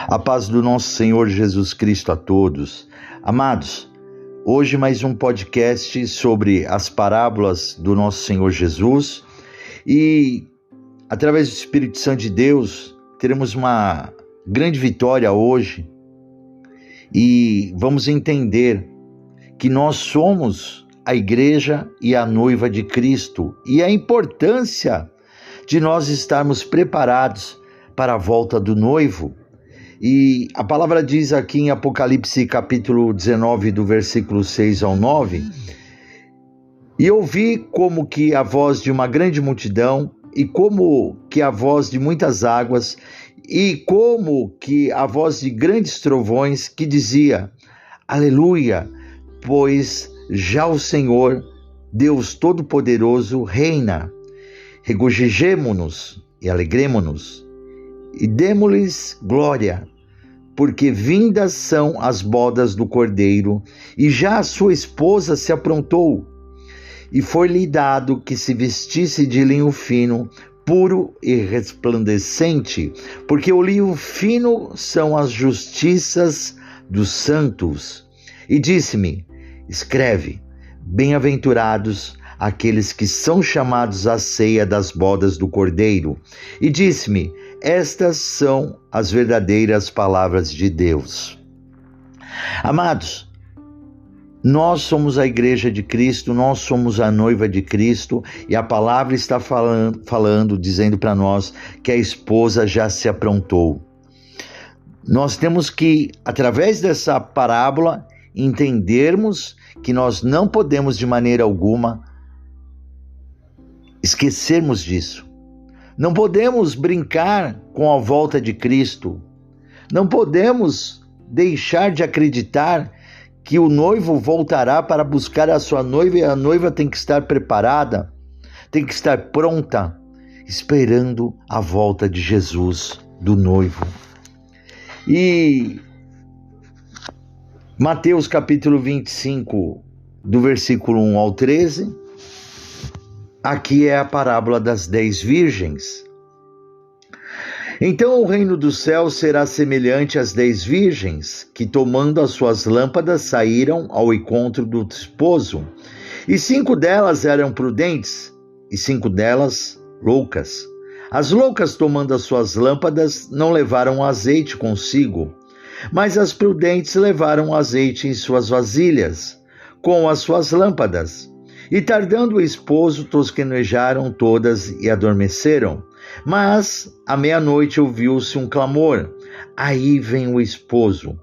A paz do nosso Senhor Jesus Cristo a todos. Amados, hoje mais um podcast sobre as parábolas do nosso Senhor Jesus e, através do Espírito Santo de Deus, teremos uma grande vitória hoje e vamos entender que nós somos a igreja e a noiva de Cristo e a importância de nós estarmos preparados para a volta do noivo. E a palavra diz aqui em Apocalipse capítulo 19, do versículo 6 ao 9: E ouvi como que a voz de uma grande multidão, e como que a voz de muitas águas, e como que a voz de grandes trovões, que dizia: Aleluia, pois já o Senhor, Deus Todo-Poderoso, reina. Regozijemo-nos e alegremo-nos, e demo-lhes glória, porque vindas são as bodas do Cordeiro, e já a sua esposa se aprontou, e foi-lhe dado que se vestisse de linho fino, puro e resplandecente, porque o linho fino são as justiças dos santos. E disse-me: escreve, bem-aventurados aqueles que são chamados à ceia das bodas do Cordeiro. E disse-me: estas são as verdadeiras palavras de Deus. Amados, nós somos a igreja de Cristo, nós somos a noiva de Cristo, e a palavra está falando, dizendo para nós que a esposa já se aprontou. Nós temos que, através dessa parábola, entendermos que nós não podemos de maneira alguma esquecermos disso. Não podemos brincar com a volta de Cristo. Não podemos deixar de acreditar que o noivo voltará para buscar a sua noiva, e a noiva tem que estar preparada, tem que estar pronta, esperando a volta de Jesus, do noivo. E Mateus capítulo 25, do versículo 1 ao 13, aqui é a parábola das 10 virgens. Então o reino dos céus será semelhante às 10 virgens, que tomando as suas lâmpadas saíram ao encontro do esposo. E 5 delas eram prudentes, e 5 delas loucas. As loucas, tomando as suas lâmpadas, não levaram azeite consigo, mas as prudentes levaram azeite em suas vasilhas, com as suas lâmpadas. E tardando o esposo, tosquenejaram todas e adormeceram. Mas à meia-noite ouviu-se um clamor: aí vem o esposo,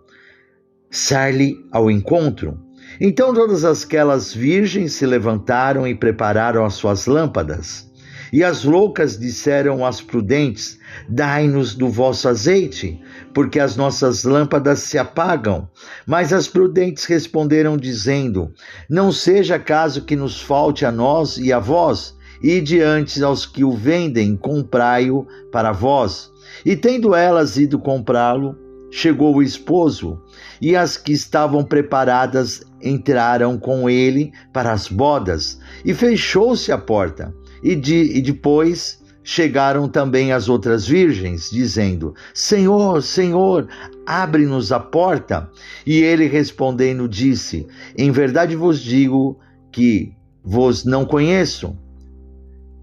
sai-lhe ao encontro. Então todas aquelas virgens se levantaram e prepararam as suas lâmpadas. E as loucas disseram às prudentes: dai-nos do vosso azeite, porque as nossas lâmpadas se apagam. Mas as prudentes responderam dizendo: não seja caso que nos falte a nós e a vós, e diante aos que o vendem, comprai-o para vós. E tendo elas ido comprá-lo, chegou o esposo, e as que estavam preparadas entraram com ele para as bodas, e fechou-se a porta. E depois chegaram também as outras virgens, dizendo: Senhor, Senhor, abre-nos a porta. E ele respondendo disse: em verdade vos digo que vos não conheço.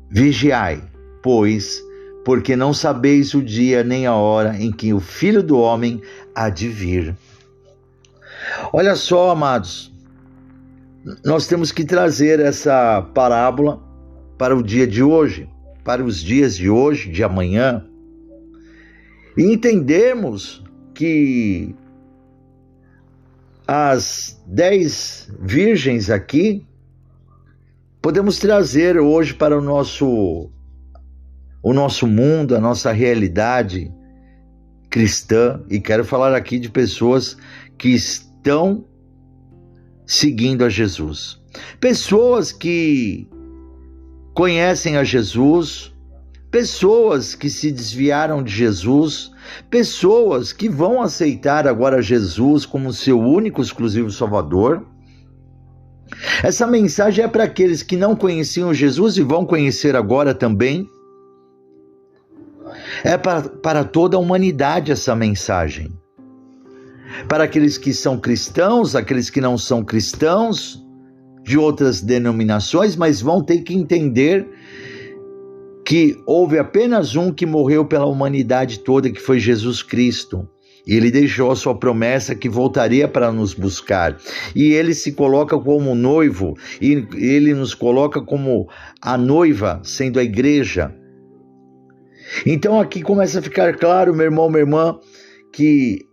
Vigiai, pois, porque não sabeis o dia nem a hora em que o Filho do Homem há de vir. Olha só, amados, nós temos que trazer essa parábola para o dia de hoje, para os dias de hoje, de amanhã, e entendermos que as 10 virgens aqui, podemos trazer hoje para o nosso mundo, a nossa realidade cristã, e quero falar aqui de pessoas que estão seguindo a Jesus. Pessoas que conhecem a Jesus, pessoas que se desviaram de Jesus, pessoas que vão aceitar agora Jesus como seu único, exclusivo Salvador. Essa mensagem é para aqueles que não conheciam Jesus e vão conhecer agora também. É para toda a humanidade essa mensagem. Para aqueles que são cristãos, aqueles que não são cristãos, de outras denominações, mas vão ter que entender que houve apenas um que morreu pela humanidade toda, que foi Jesus Cristo. E ele deixou a sua promessa que voltaria para nos buscar. E ele se coloca como noivo, e ele nos coloca como a noiva, sendo a igreja. Então aqui começa a ficar claro, meu irmão, minha irmã, que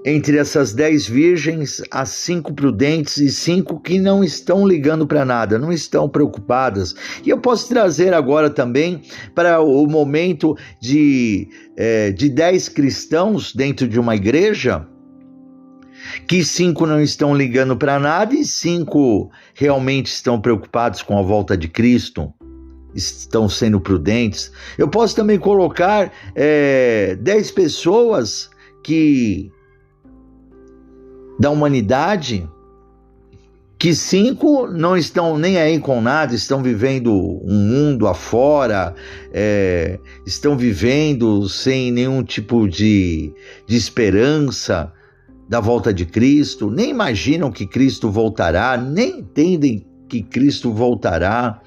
entre essas 10 virgens, há 5 prudentes e 5 que não estão ligando para nada, não estão preocupadas. E eu posso trazer agora também para o momento de 10 cristãos dentro de uma igreja, que 5 não estão ligando para nada e 5 realmente estão preocupados com a volta de Cristo, estão sendo prudentes. Eu posso também colocar 10 pessoas da humanidade, que 5 não estão nem aí com nada, estão vivendo um mundo afora, estão vivendo sem nenhum tipo de esperança da volta de Cristo, nem imaginam que Cristo voltará, nem entendem que Cristo voltará.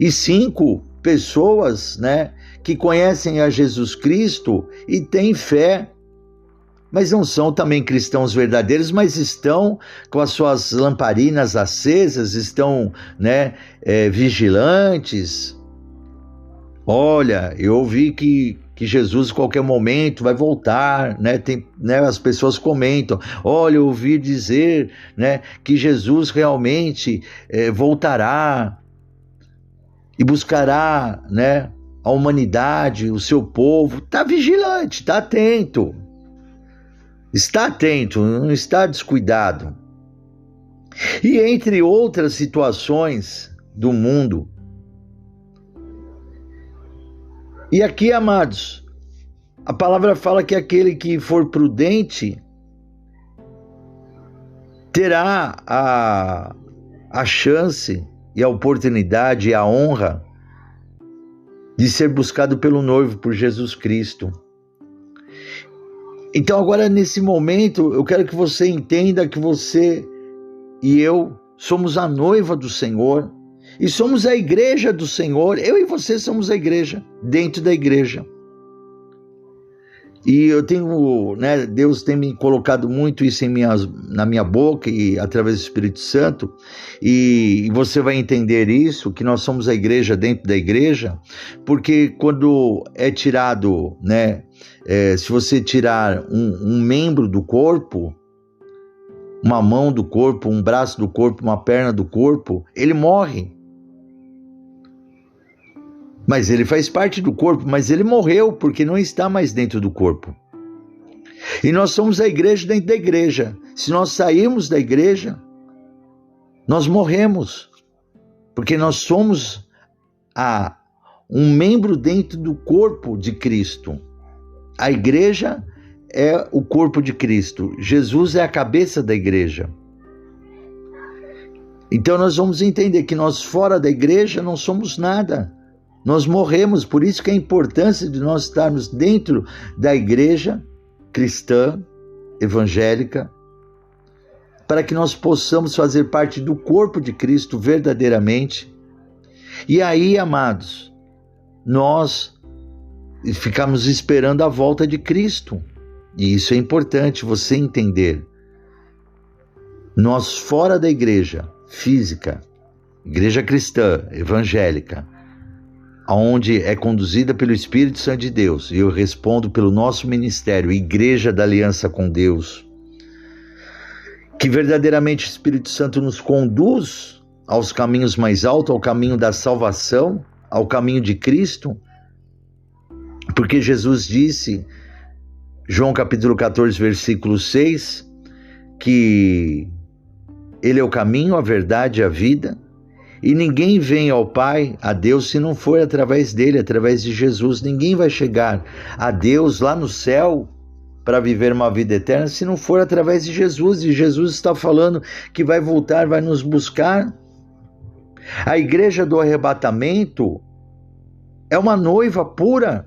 E 5 pessoas, né, que conhecem a Jesus Cristo e têm fé, mas não são também cristãos verdadeiros, mas estão com as suas lamparinas acesas, estão, né, vigilantes. Olha, eu ouvi que Jesus, em qualquer momento, vai voltar, né? As pessoas comentam, olha, eu ouvi dizer, né, que Jesus realmente voltará e buscará, né, a humanidade, o seu povo. Está vigilante, está atento. Está atento, não está descuidado. E entre outras situações do mundo. E aqui, amados, a palavra fala que aquele que for prudente terá a chance e a oportunidade e a honra de ser buscado pelo noivo, por Jesus Cristo. Então agora nesse momento eu quero que você entenda que você e eu somos a noiva do Senhor e somos a igreja do Senhor. Eu e você somos a igreja, dentro da igreja. E eu tenho, né, Deus tem me colocado muito isso na minha boca e através do Espírito Santo, e você vai entender isso, que nós somos a igreja dentro da igreja, porque quando é tirado, né, se você tirar um membro do corpo, uma mão do corpo, um braço do corpo, uma perna do corpo, ele morre. Mas ele faz parte do corpo, mas ele morreu porque não está mais dentro do corpo. E nós somos a igreja dentro da igreja. Se nós sairmos da igreja, nós morremos, porque nós somos um membro dentro do corpo de Cristo. A igreja é o corpo de Cristo. Jesus é a cabeça da igreja. Então nós vamos entender que nós fora da igreja não somos nada. Nós morremos, por isso que a importância de nós estarmos dentro da igreja cristã, evangélica, para que nós possamos fazer parte do corpo de Cristo verdadeiramente. E aí, amados, nós ficamos esperando a volta de Cristo. E isso é importante você entender. Nós fora da igreja física, igreja cristã, evangélica, onde é conduzida pelo Espírito Santo de Deus, e eu respondo pelo nosso ministério, Igreja da Aliança com Deus, que verdadeiramente o Espírito Santo nos conduz aos caminhos mais altos, ao caminho da salvação, ao caminho de Cristo, porque Jesus disse, João capítulo 14, versículo 6, que Ele é o caminho, a verdade e a vida, e ninguém vem ao Pai, a Deus, se não for através dele, através de Jesus. Ninguém vai chegar a Deus lá no céu para viver uma vida eterna se não for através de Jesus. E Jesus está falando que vai voltar, vai nos buscar. A igreja do arrebatamento é uma noiva pura,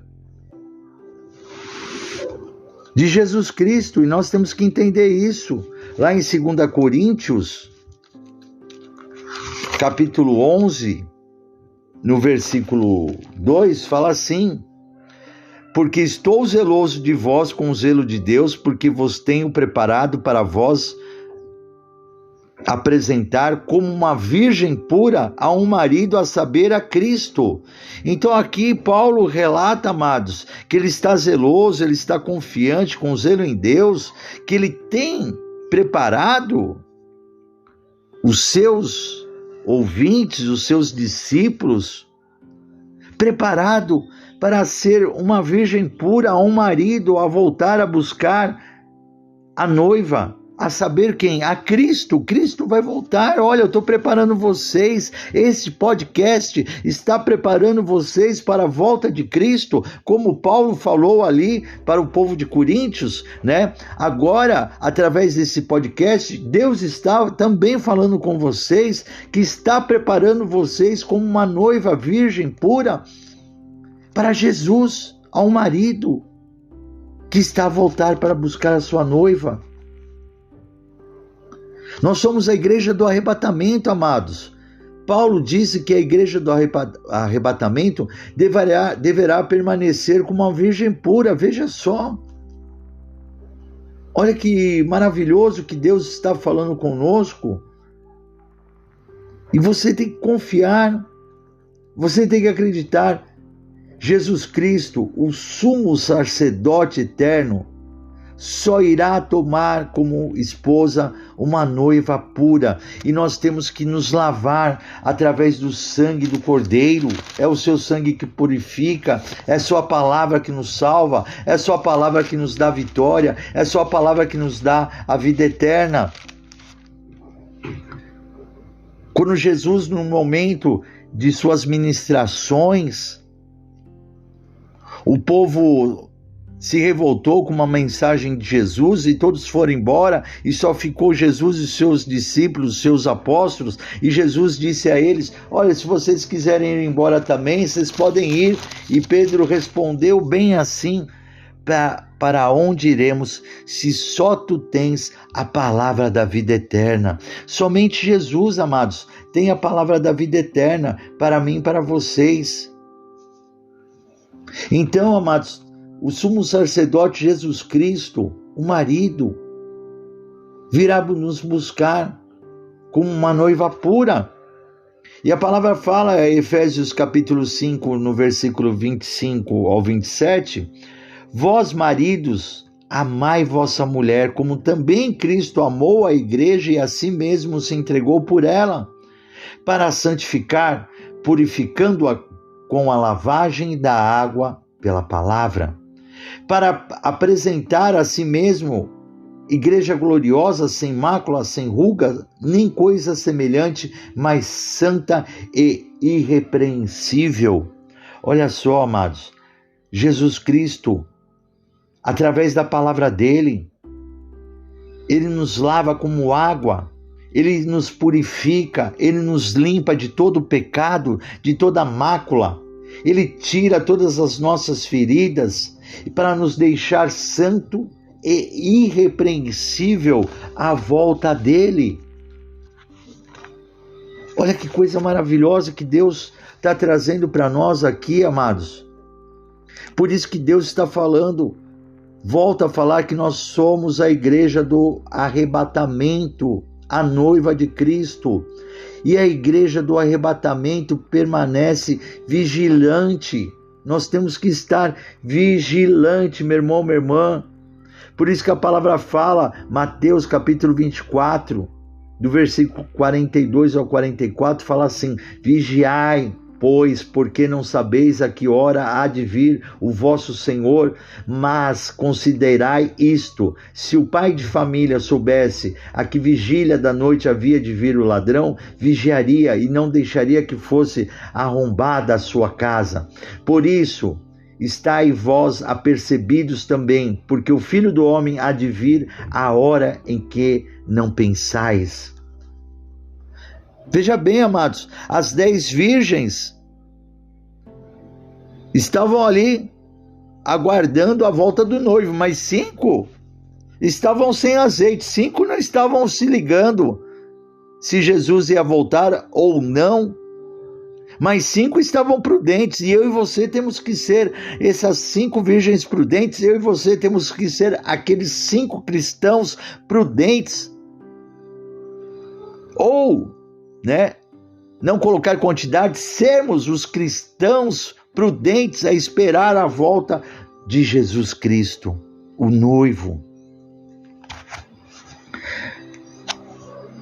de Jesus Cristo, e nós temos que entender isso. Lá em 2 Coríntios, capítulo 11, no versículo 2, fala assim: porque estou zeloso de vós com o zelo de Deus, porque vos tenho preparado para vós apresentar como uma virgem pura a um marido, a saber, a Cristo. Então aqui Paulo relata, amados, que ele está zeloso, ele está confiante, com zelo em Deus, que ele tem preparado os seus ouvintes, os seus discípulos, preparado para ser uma virgem pura, a um marido, a voltar a buscar a noiva, a saber quem? A Cristo. Cristo vai voltar. Olha, eu estou preparando vocês. Esse podcast está preparando vocês para a volta de Cristo, como Paulo falou ali para o povo de Coríntios, né? Agora, através desse podcast, Deus está também falando com vocês, que está preparando vocês como uma noiva virgem pura para Jesus, a um marido que está a voltar para buscar a sua noiva. Nós somos a igreja do arrebatamento, amados. Paulo disse que a igreja do arrebatamento deverá permanecer como uma virgem pura. Veja só. Olha que maravilhoso que Deus está falando conosco. E você tem que confiar, você tem que acreditar. Jesus Cristo, o sumo sacerdote eterno, só irá tomar como esposa uma noiva pura, e nós temos que nos lavar através do sangue do Cordeiro. É o seu sangue que purifica, é sua palavra que nos salva, é sua palavra que nos dá vitória, é sua palavra que nos dá a vida eterna. Quando Jesus, no momento de suas ministrações, o povo se revoltou com uma mensagem de Jesus e todos foram embora e só ficou Jesus e seus discípulos, seus apóstolos, e Jesus disse a eles: olha, se vocês quiserem ir embora também, vocês podem ir. E Pedro respondeu: bem assim, para onde iremos se só tu tens a palavra da vida eterna? Somente Jesus, amados, tem a palavra da vida eterna para mim e para vocês. Então, amados, o sumo sacerdote Jesus Cristo, o marido, virá nos buscar como uma noiva pura. E a palavra fala, Efésios capítulo 5, no versículo 25 ao 27, vós maridos, amai vossa mulher, como também Cristo amou a igreja e a si mesmo se entregou por ela, para a santificar, purificando-a com a lavagem da água pela palavra, para apresentar a si mesmo igreja gloriosa, sem mácula, sem ruga, nem coisa semelhante, mas santa e irrepreensível. Olha só, amados, Jesus Cristo, através da palavra dele, ele nos lava como água, ele nos purifica, ele nos limpa de todo pecado, de toda mácula, ele tira todas as nossas feridas para nos deixar santo e irrepreensível à volta dele. Olha que coisa maravilhosa que Deus está trazendo para nós aqui, amados. Por isso que Deus está falando, volta a falar que nós somos a igreja do arrebatamento, a noiva de Cristo. E a igreja do arrebatamento permanece vigilante. Nós temos que estar vigilante, meu irmão, minha irmã. Por isso que a palavra fala, Mateus capítulo 24, do versículo 42 ao 44, fala assim: vigiai, pois, porque não sabeis a que hora há de vir o vosso Senhor, mas considerai isto: se o pai de família soubesse a que vigília da noite havia de vir o ladrão, vigiaria e não deixaria que fosse arrombada a sua casa. Por isso, estai vós apercebidos também, porque o Filho do Homem há de vir a hora em que não pensais. Veja bem, amados, as 10 virgens estavam ali aguardando a volta do noivo, mas 5 estavam sem azeite, 5 não estavam se ligando se Jesus ia voltar ou não, mas 5 estavam prudentes, e eu e você temos que ser essas 5 virgens prudentes, eu e você temos que ser aqueles 5 cristãos prudentes, ou, não colocar quantidade, sermos os cristãos prudentes a esperar a volta de Jesus Cristo, o noivo.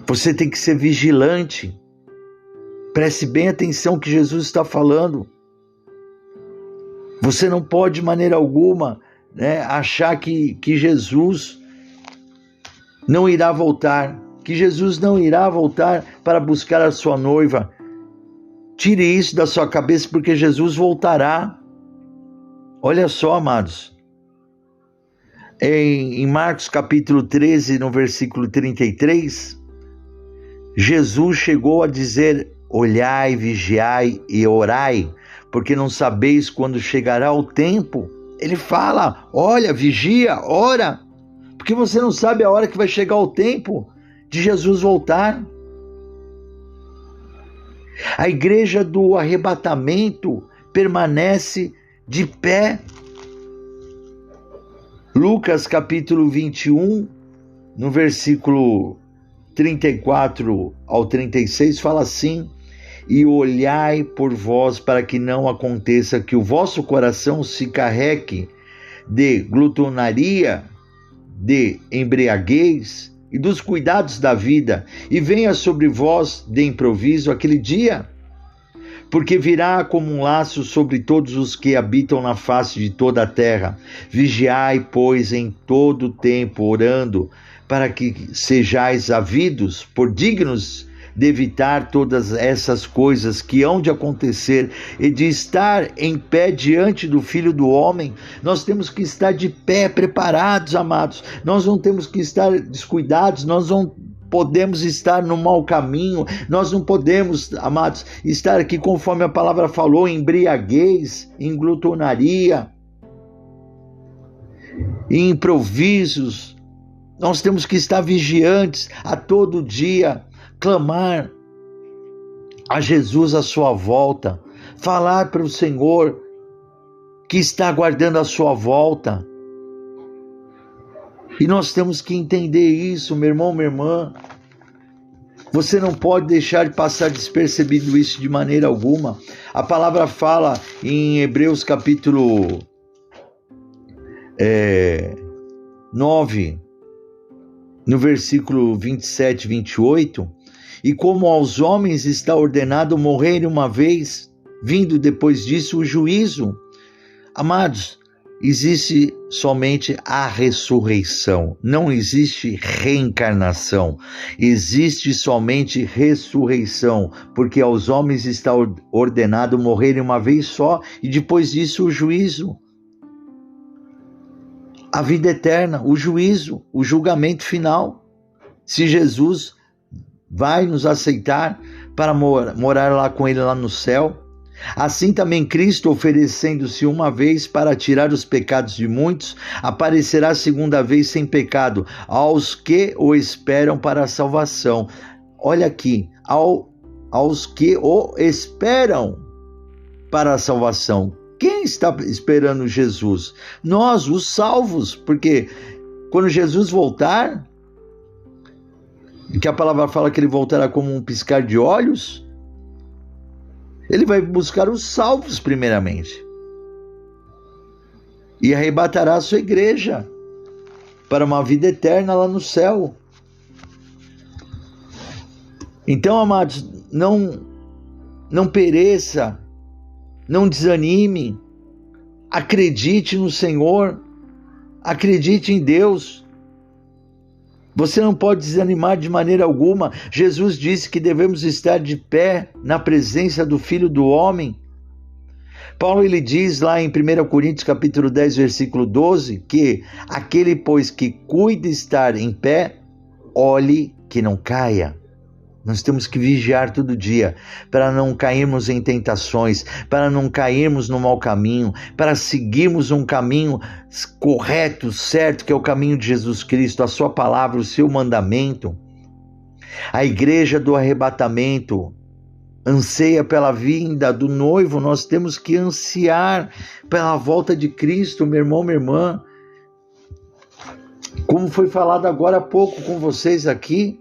Você tem que ser vigilante. Preste bem atenção no que Jesus está falando. Você não pode de maneira alguma achar que Jesus não irá voltar, que Jesus não irá voltar para buscar a sua noiva. Tire isso da sua cabeça, porque Jesus voltará. Olha só, amados. Em Marcos capítulo 13, no versículo 33, Jesus chegou a dizer: olhai, vigiai e orai, porque não sabeis quando chegará o tempo. Ele fala: olha, vigia, ora, porque você não sabe a hora que vai chegar o tempo de Jesus voltar. A igreja do arrebatamento permanece de pé. Lucas capítulo 21, no versículo 34 ao 36, fala assim: e olhai por vós para que não aconteça que o vosso coração se carregue de glutonaria, de embriaguez e dos cuidados da vida, e venha sobre vós de improviso aquele dia, porque virá como um laço sobre todos os que habitam na face de toda a terra. Vigiai, pois, em todo o tempo, orando, para que sejais havidos por dignos de evitar todas essas coisas que hão de acontecer e de estar em pé diante do Filho do Homem. Nós temos que estar de pé, preparados, amados. Nós não temos que estar descuidados, nós não podemos estar no mau caminho, nós não podemos, amados, estar aqui conforme a palavra falou, em embriaguez, em glutonaria, em improvisos. Nós temos que estar vigiantes a todo dia, clamar a Jesus a sua volta, falar para o Senhor que está aguardando a sua volta. E nós temos que entender isso, meu irmão, minha irmã. Você não pode deixar de passar despercebido isso de maneira alguma. A palavra fala em Hebreus capítulo 9, no versículo 27 e 28, e como aos homens está ordenado morrerem uma vez, vindo depois disso o juízo. Amados, existe somente a ressurreição, não existe reencarnação, existe somente ressurreição, porque aos homens está ordenado morrerem uma vez só, e depois disso o juízo. A vida eterna, o juízo, o julgamento final. Se Jesus vai nos aceitar para morar lá com Ele lá no céu, assim também Cristo, oferecendo-se uma vez para tirar os pecados de muitos, aparecerá segunda vez sem pecado aos que o esperam para a salvação. Olha aqui, aos que o esperam para a salvação. Quem está esperando Jesus? Nós, os salvos, porque quando Jesus voltar, que a palavra fala que ele voltará como um piscar de olhos, ele vai buscar os salvos primeiramente e arrebatará a sua igreja para uma vida eterna lá no céu. Então, amados, não pereça, não desanime, acredite no Senhor, acredite em Deus. Você não pode desanimar de maneira alguma. Jesus disse que devemos estar de pé na presença do Filho do Homem. Paulo, ele diz lá em 1 Coríntios capítulo 10, versículo 12, que aquele, pois, que cuida estar em pé, olhe que não caia. Nós temos que vigiar todo dia para não cairmos em tentações, para não cairmos no mau caminho, para seguirmos um caminho correto, certo, que é o caminho de Jesus Cristo, a sua palavra, o seu mandamento. A igreja do arrebatamento anseia pela vinda do noivo, nós temos que ansiar pela volta de Cristo, meu irmão, minha irmã. Como foi falado agora há pouco com vocês aqui,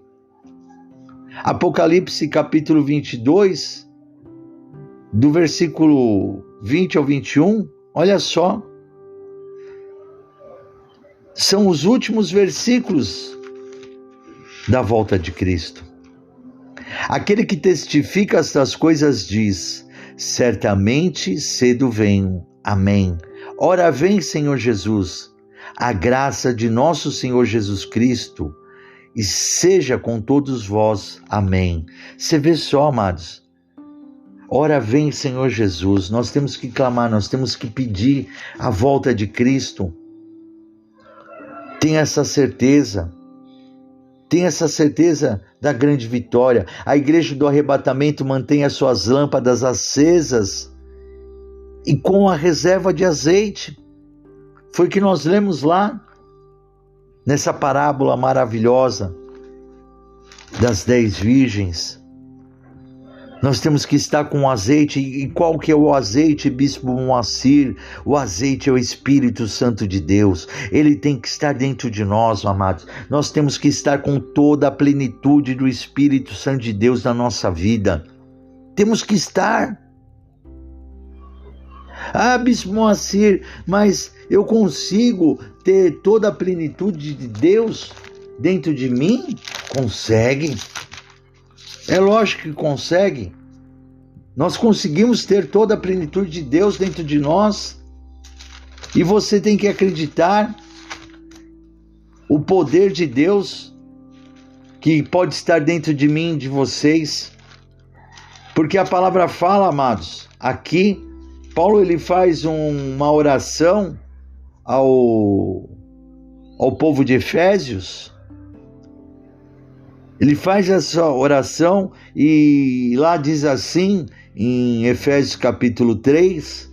Apocalipse capítulo 22, do versículo 20 ao 21, olha só, são os últimos versículos da volta de Cristo. Aquele que testifica estas coisas diz: certamente cedo venho. Amém. Ora vem, Senhor Jesus. A graça de nosso Senhor Jesus Cristo e seja com todos vós. Amém. Você vê só, amados. Ora vem, Senhor Jesus. Nós temos que clamar, nós temos que pedir a volta de Cristo. Tenha essa certeza. Tenha essa certeza da grande vitória. A igreja do arrebatamento mantém as suas lâmpadas acesas e com a reserva de azeite. Foi o que nós lemos lá, nessa parábola maravilhosa das 10 virgens. Nós temos que estar com azeite. E qual que é o azeite, Bispo Moacir? O azeite é o Espírito Santo de Deus. Ele tem que estar dentro de nós, amados. Nós temos que estar com toda a plenitude do Espírito Santo de Deus na nossa vida. Temos que estar. Ah, Bispo Moacir, mas eu consigo ter toda a plenitude de Deus dentro de mim? Consegue. É lógico que consegue. Nós conseguimos ter toda a plenitude de Deus dentro de nós. E você tem que acreditar o poder de Deus que pode estar dentro de mim, de vocês. Porque a palavra fala, amados, aqui Paulo ele faz uma oração ao povo de Efésios. Ele faz essa oração e lá diz assim, em Efésios capítulo 3,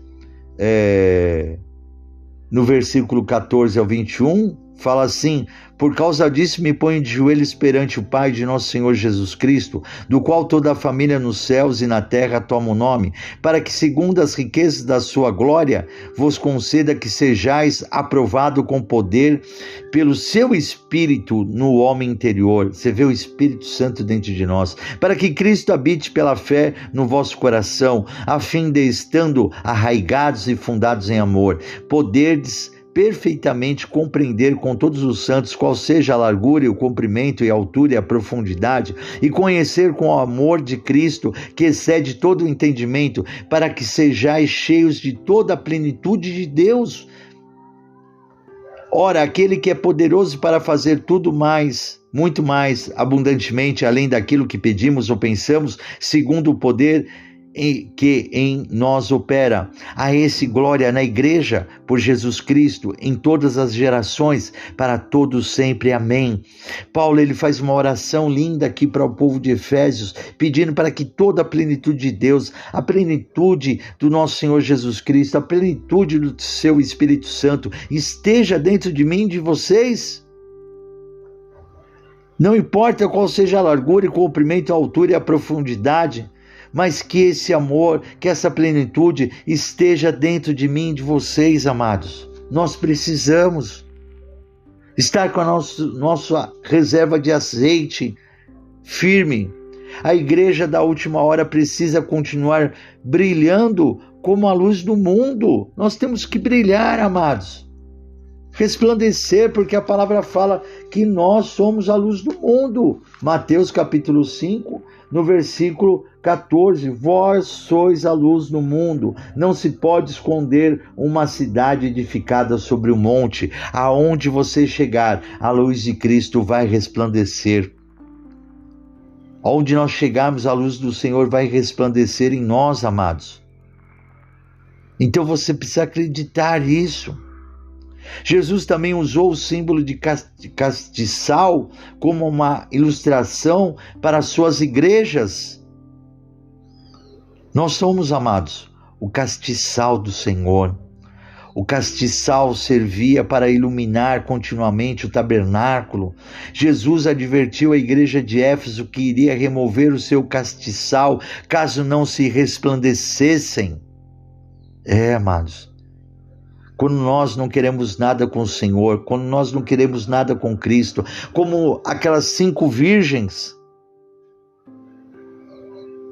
no versículo 14 ao 21, fala assim: por causa disso me ponho de joelhos perante o Pai de nosso Senhor Jesus Cristo, do qual toda a família nos céus e na terra toma o nome, para que segundo as riquezas da sua glória vos conceda que sejais aprovado com poder pelo seu Espírito no homem interior. Você vê o Espírito Santo dentro de nós, para que Cristo habite pela fé no vosso coração, a fim de, estando arraigados e fundados em amor, poderdes perfeitamente compreender com todos os santos qual seja a largura e o comprimento e a altura e a profundidade, e conhecer com o amor de Cristo que excede todo o entendimento, para que sejais cheios de toda a plenitude de Deus. Ora, aquele que é poderoso para fazer tudo mais, muito mais abundantemente, além daquilo que pedimos ou pensamos, segundo o poder que em nós opera. A esse glória na igreja por Jesus Cristo em todas as gerações, para todos sempre. Amém. Paulo ele faz uma oração linda aqui para o povo de Efésios, pedindo para que toda a plenitude de Deus, a plenitude do nosso Senhor Jesus Cristo, a plenitude do seu Espírito Santo esteja dentro de mim e de vocês. Não importa qual seja a largura, o comprimento, a altura e a profundidade, mas que esse amor, que essa plenitude esteja dentro de mim e de vocês, amados. Nós precisamos estar com a nossa reserva de azeite firme. A igreja da última hora precisa continuar brilhando como a luz do mundo. Nós temos que brilhar, amados. Resplandecer, porque a palavra fala que nós somos a luz do mundo. Mateus capítulo 5, no versículo 14, vós sois a luz do mundo. Não se pode esconder uma cidade edificada sobre um monte. Aonde você chegar, a luz de Cristo vai resplandecer. Onde nós chegarmos, a luz do Senhor vai resplandecer em nós, amados. Então você precisa acreditar nisso. Jesus também usou o símbolo de castiçal como uma ilustração para as suas igrejas. Nós somos, amados, o castiçal do Senhor. O castiçal servia para iluminar continuamente o tabernáculo. Jesus advertiu a igreja de Éfeso que iria remover o seu castiçal caso não se resplandecessem. Amados, quando nós não queremos nada com o Senhor, quando nós não queremos nada com Cristo, como aquelas 5 virgens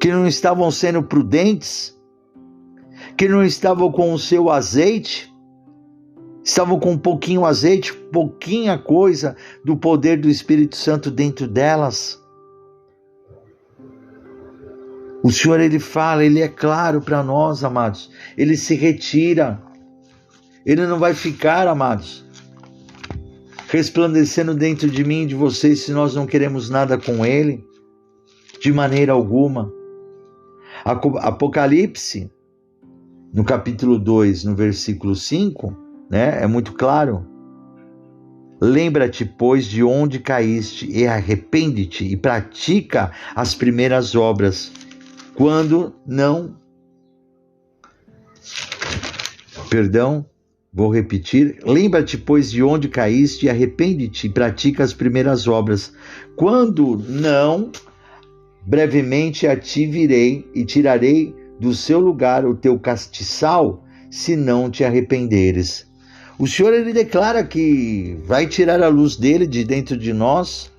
que não estavam sendo prudentes, que não estavam com o seu azeite, estavam com um pouquinho azeite, pouquinha coisa do poder do Espírito Santo dentro delas. O Senhor, Ele fala, Ele é claro para nós, amados. Ele se retira. Ele não vai ficar, amados, resplandecendo dentro de mim e de vocês se nós não queremos nada com Ele, de maneira alguma. Apocalipse, no capítulo 2, no versículo 5, é muito claro. Lembra-te, pois, de onde caíste e arrepende-te e pratica as primeiras obras. Vou repetir. Lembra-te, pois, de onde caíste e arrepende-te e pratica as primeiras obras. Quando não, brevemente a ti virei e tirarei do seu lugar o teu castiçal, se não te arrependeres. O Senhor, Ele declara que vai tirar a luz dele de dentro de nós,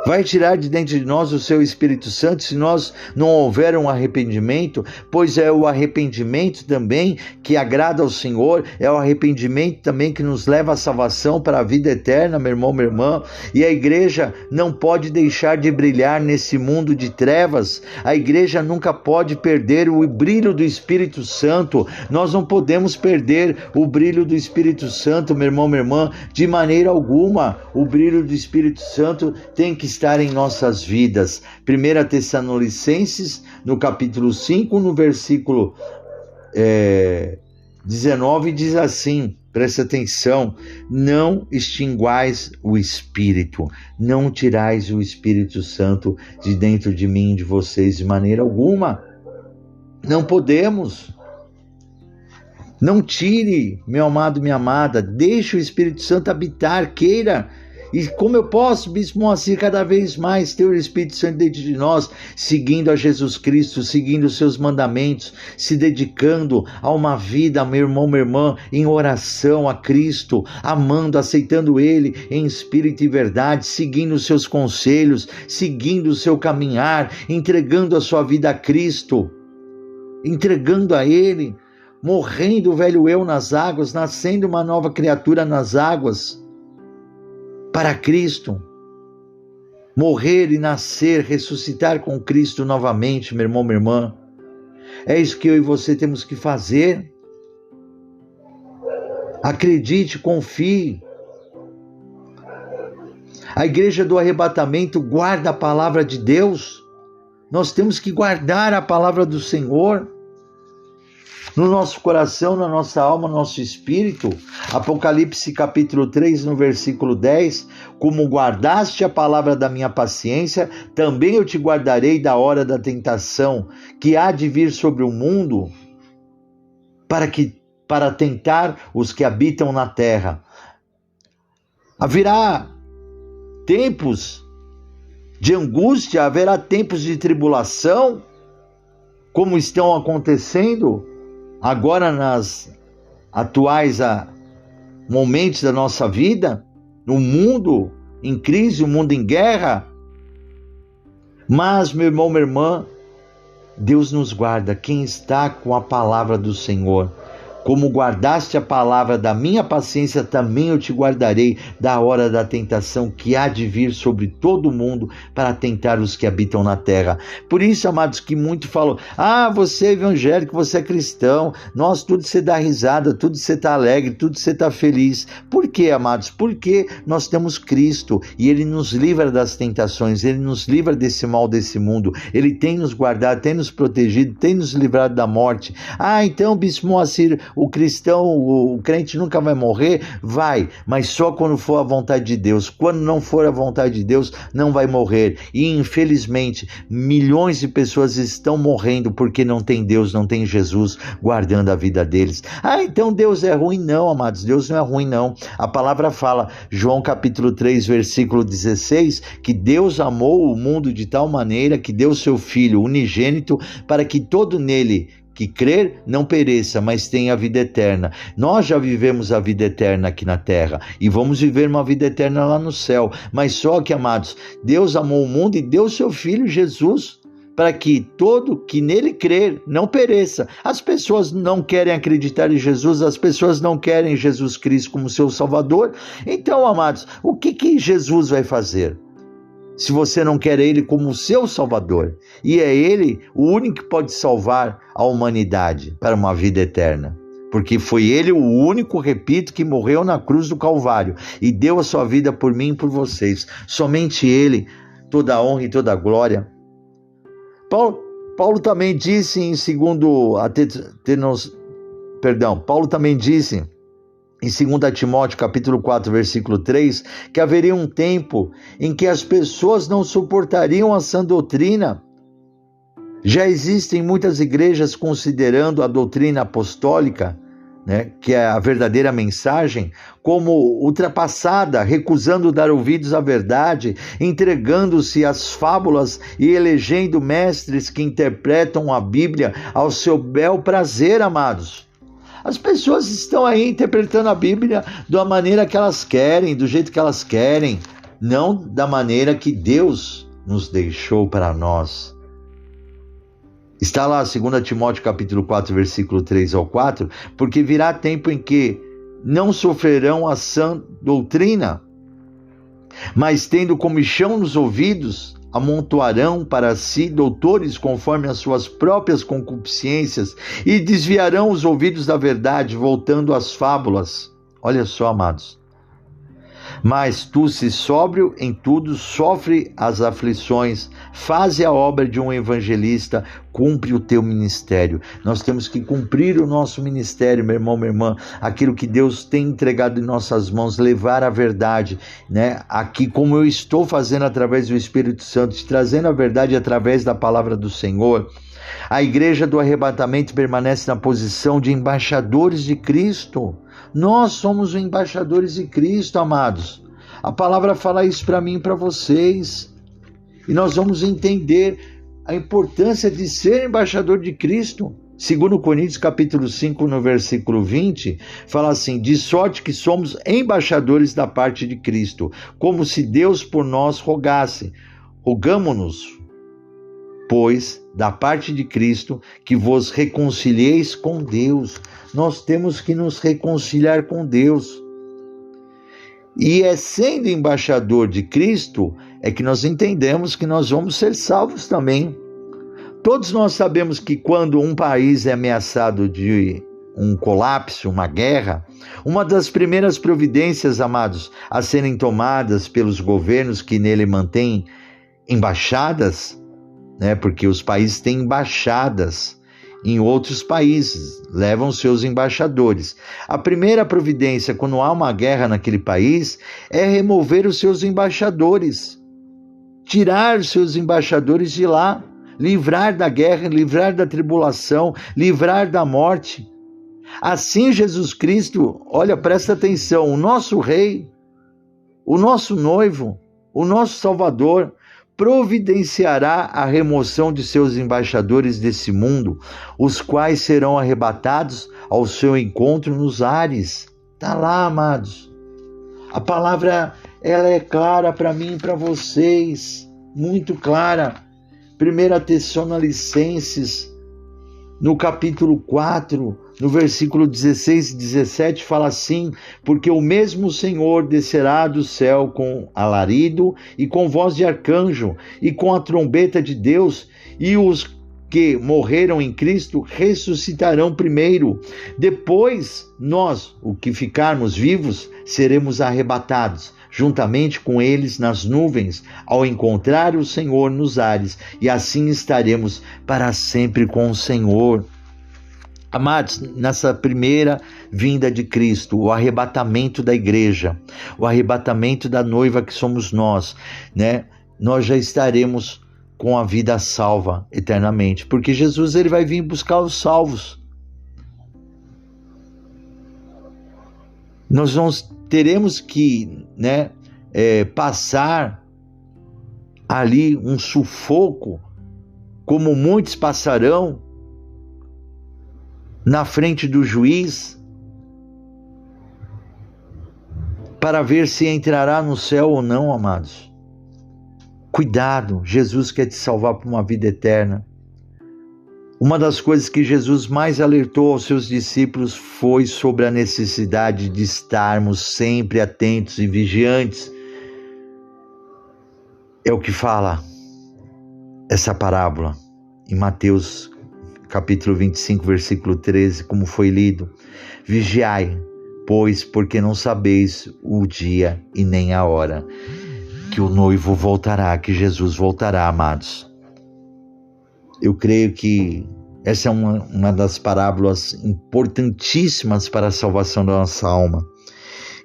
vai tirar de dentro de nós o seu Espírito Santo se nós não houver um arrependimento, pois é o arrependimento também que agrada ao Senhor, é o arrependimento também que nos leva à salvação para a vida eterna, meu irmão, minha irmã. E a igreja não pode deixar de brilhar nesse mundo de trevas, a igreja nunca pode perder o brilho do Espírito Santo, nós não podemos perder o brilho do Espírito Santo, meu irmão, minha irmã, de maneira alguma. O brilho do Espírito Santo tem que estar em nossas vidas. 1 Tessalonicenses, no capítulo 5, no versículo 19, diz assim, presta atenção: não extinguais o Espírito, não tirais o Espírito Santo de dentro de mim e de vocês de maneira alguma. Não podemos. Não tire, meu amado, minha amada, deixe o Espírito Santo habitar, queira. E como eu posso, Bispo Moacir, cada vez mais ter o Espírito Santo dentro de nós, seguindo a Jesus Cristo, seguindo os seus mandamentos, se dedicando a uma vida, meu irmão, minha irmã, em oração a Cristo, amando, aceitando Ele em espírito e verdade, seguindo os seus conselhos, seguindo o seu caminhar, entregando a sua vida a Cristo, entregando a Ele, morrendo o velho eu nas águas, nascendo uma nova criatura nas águas, para Cristo, morrer e nascer, ressuscitar com Cristo novamente, meu irmão, minha irmã. É isso que eu e você temos que fazer. Acredite, confie. A igreja do arrebatamento guarda a palavra de Deus. Nós temos que guardar a palavra do Senhor no nosso coração, na nossa alma, no nosso espírito. Apocalipse capítulo 3, no versículo 10, como guardaste a palavra da minha paciência, também eu te guardarei da hora da tentação, que há de vir sobre o mundo, para tentar os que habitam na terra. Haverá tempos de angústia, haverá tempos de tribulação, como estão acontecendo agora nas atuais momentos da nossa vida, no mundo em crise, o mundo em guerra. Mas, meu irmão, minha irmã, Deus nos guarda, quem está com a palavra do Senhor. Como guardaste a palavra da minha paciência, também eu te guardarei da hora da tentação que há de vir sobre todo o mundo para tentar os que habitam na terra. Por isso, amados, que muito falam, você é evangélico, você é cristão, tudo você dá risada, tudo você está alegre, tudo você está feliz. Por quê, amados? Porque nós temos Cristo e Ele nos livra das tentações, Ele nos livra desse mal desse mundo, Ele tem nos guardado, tem nos protegido, tem nos livrado da morte. Então, Bispo Moacir, o cristão, o crente nunca vai morrer? Vai, mas só quando for a vontade de Deus. Quando não for a vontade de Deus, não vai morrer. E infelizmente, milhões de pessoas estão morrendo porque não tem Deus, não tem Jesus guardando a vida deles. Então Deus é ruim? Não, amados, Deus não é ruim não. A palavra fala, João capítulo 3, versículo 16, que Deus amou o mundo de tal maneira que deu seu Filho unigênito para que todo nele que crer não pereça, mas tenha a vida eterna. Nós já vivemos a vida eterna aqui na terra e vamos viver uma vida eterna lá no céu. Mas só que, amados, Deus amou o mundo e deu seu Filho Jesus para que todo que nele crer não pereça. As pessoas não querem acreditar em Jesus, as pessoas não querem Jesus Cristo como seu Salvador. Então, amados, o que Jesus vai fazer? Se você não quer Ele como seu Salvador, e é Ele o único que pode salvar a humanidade para uma vida eterna, porque foi Ele o único, repito, que morreu na cruz do Calvário e deu a sua vida por mim e por vocês. Somente Ele, toda a honra e toda a glória. Paulo também disse em Paulo também disse em 2 Timóteo capítulo 4, versículo 3, que haveria um tempo em que as pessoas não suportariam a sã doutrina. Já existem muitas igrejas considerando a doutrina apostólica, que é a verdadeira mensagem, como ultrapassada, recusando dar ouvidos à verdade, entregando-se às fábulas e elegendo mestres que interpretam a Bíblia ao seu bel prazer, amados. As pessoas estão aí interpretando a Bíblia da maneira que elas querem, do jeito que elas querem, não da maneira que Deus nos deixou para nós. Está lá 2 Timóteo capítulo 4, versículo 3 ao 4, porque virá tempo em que não sofrerão a sã doutrina, mas tendo comichão nos ouvidos, amontoarão para si doutores conforme as suas próprias concupiscências e desviarão os ouvidos da verdade, voltando às fábulas. Olha só, amados. Mas tu, se sóbrio em tudo, sofre as aflições, faze a obra de um evangelista, cumpre o teu ministério. Nós temos que cumprir o nosso ministério, meu irmão, minha irmã, aquilo que Deus tem entregado em nossas mãos, levar a verdade, aqui como eu estou fazendo através do Espírito Santo, te trazendo a verdade através da palavra do Senhor. A igreja do arrebatamento permanece na posição de embaixadores de Cristo. Nós somos os embaixadores de Cristo, amados. A palavra fala isso para mim e para vocês. E nós vamos entender a importância de ser embaixador de Cristo. 2 Coríntios capítulo 5, no versículo 20, fala assim: de sorte que somos embaixadores da parte de Cristo, como se Deus por nós rogasse. Rogamo-nos, pois, da parte de Cristo, que vos reconcilieis com Deus. Nós temos que nos reconciliar com Deus. E é sendo embaixador de Cristo, é que nós entendemos que nós vamos ser salvos também. Todos nós sabemos que quando um país é ameaçado de um colapso, uma guerra, uma das primeiras providências, amados, a serem tomadas pelos governos que nele mantêm embaixadas, porque os países têm embaixadas em outros países, levam seus embaixadores. A primeira providência, quando há uma guerra naquele país, é remover os seus embaixadores, tirar os seus embaixadores de lá, livrar da guerra, livrar da tribulação, livrar da morte. Assim Jesus Cristo, olha, presta atenção, o nosso Rei, o nosso noivo, o nosso Salvador, providenciará a remoção de seus embaixadores desse mundo, os quais serão arrebatados ao seu encontro nos ares. Está lá, amados. A palavra, ela é clara para mim e para vocês, muito clara. 1 Tessalonicenses, no capítulo 4, no versículo 16 e 17, fala assim: porque o mesmo Senhor descerá do céu com alarido e com voz de arcanjo e com a trombeta de Deus, e os que morreram em Cristo ressuscitarão primeiro. Depois nós, o que ficarmos vivos, seremos arrebatados juntamente com eles nas nuvens, ao encontrar o Senhor nos ares, e assim estaremos para sempre com o Senhor. Amados, nessa primeira vinda de Cristo, o arrebatamento da igreja, o arrebatamento da noiva que somos nós, né? Nós já estaremos com a vida salva eternamente, porque Jesus ele vai vir buscar os salvos. Nós não teremos que, né, passar ali um sufoco, como muitos passarão, na frente do juiz, para ver se entrará no céu ou não, amados. Cuidado, Jesus quer te salvar para uma vida eterna. Uma das coisas que Jesus mais alertou aos seus discípulos foi sobre a necessidade de estarmos sempre atentos e vigiantes. É o que fala essa parábola em Mateus capítulo 25, versículo 13, como foi lido. Vigiai, pois, porque não sabeis o dia e nem a hora que o noivo voltará, que Jesus voltará, amados. Eu creio que essa é uma das parábolas importantíssimas para a salvação da nossa alma.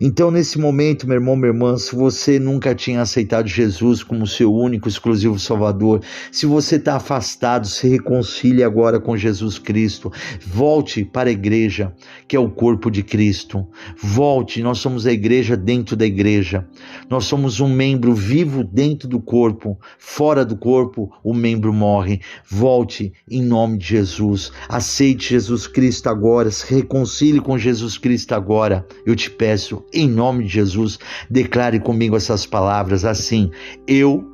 Então, nesse momento, meu irmão, minha irmã, se você nunca tinha aceitado Jesus como seu único, exclusivo Salvador, se você está afastado, se reconcilie agora com Jesus Cristo. Volte para a igreja, que é o corpo de Cristo. Volte, nós somos a igreja dentro da igreja. Nós somos um membro vivo dentro do corpo. Fora do corpo, o membro morre. Volte em nome de Jesus. Aceite Jesus Cristo agora, se reconcilie com Jesus Cristo agora. Eu te peço, em nome de Jesus, declare comigo essas palavras assim: eu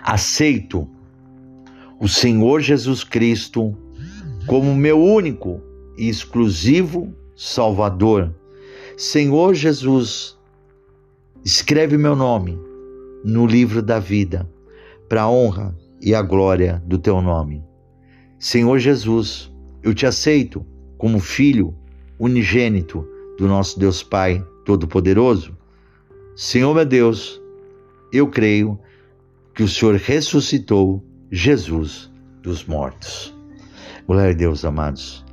aceito o Senhor Jesus Cristo como meu único e exclusivo Salvador. Senhor Jesus, escreve meu nome no livro da vida, para a honra e a glória do teu nome. Senhor Jesus, eu te aceito como filho unigênito do nosso Deus Pai Todo-Poderoso. Senhor meu Deus, eu creio que o Senhor ressuscitou Jesus dos mortos. Glória a Deus, amados.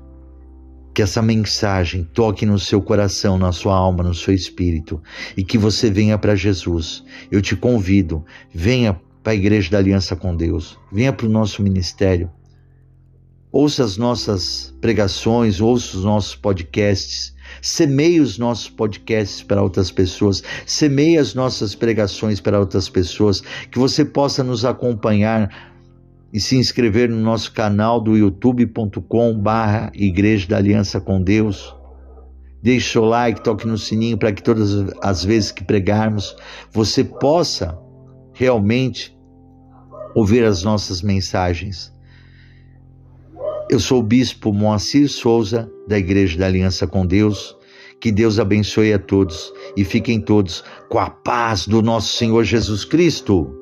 Que essa mensagem toque no seu coração, na sua alma, no seu espírito, e que você venha para Jesus. Eu te convido, venha para a Igreja da Aliança com Deus, venha para o nosso ministério. Ouça as nossas pregações, ouça os nossos podcasts, semeie os nossos podcasts para outras pessoas, semeie as nossas pregações para outras pessoas, que você possa nos acompanhar e se inscrever no nosso canal do youtube.com/Igreja da Aliança com Deus. Deixe seu like, toque no sininho para que todas as vezes que pregarmos, você possa realmente ouvir as nossas mensagens. Eu sou o Bispo Moacir Souza, da Igreja da Aliança com Deus. Que Deus abençoe a todos e fiquem todos com a paz do nosso Senhor Jesus Cristo.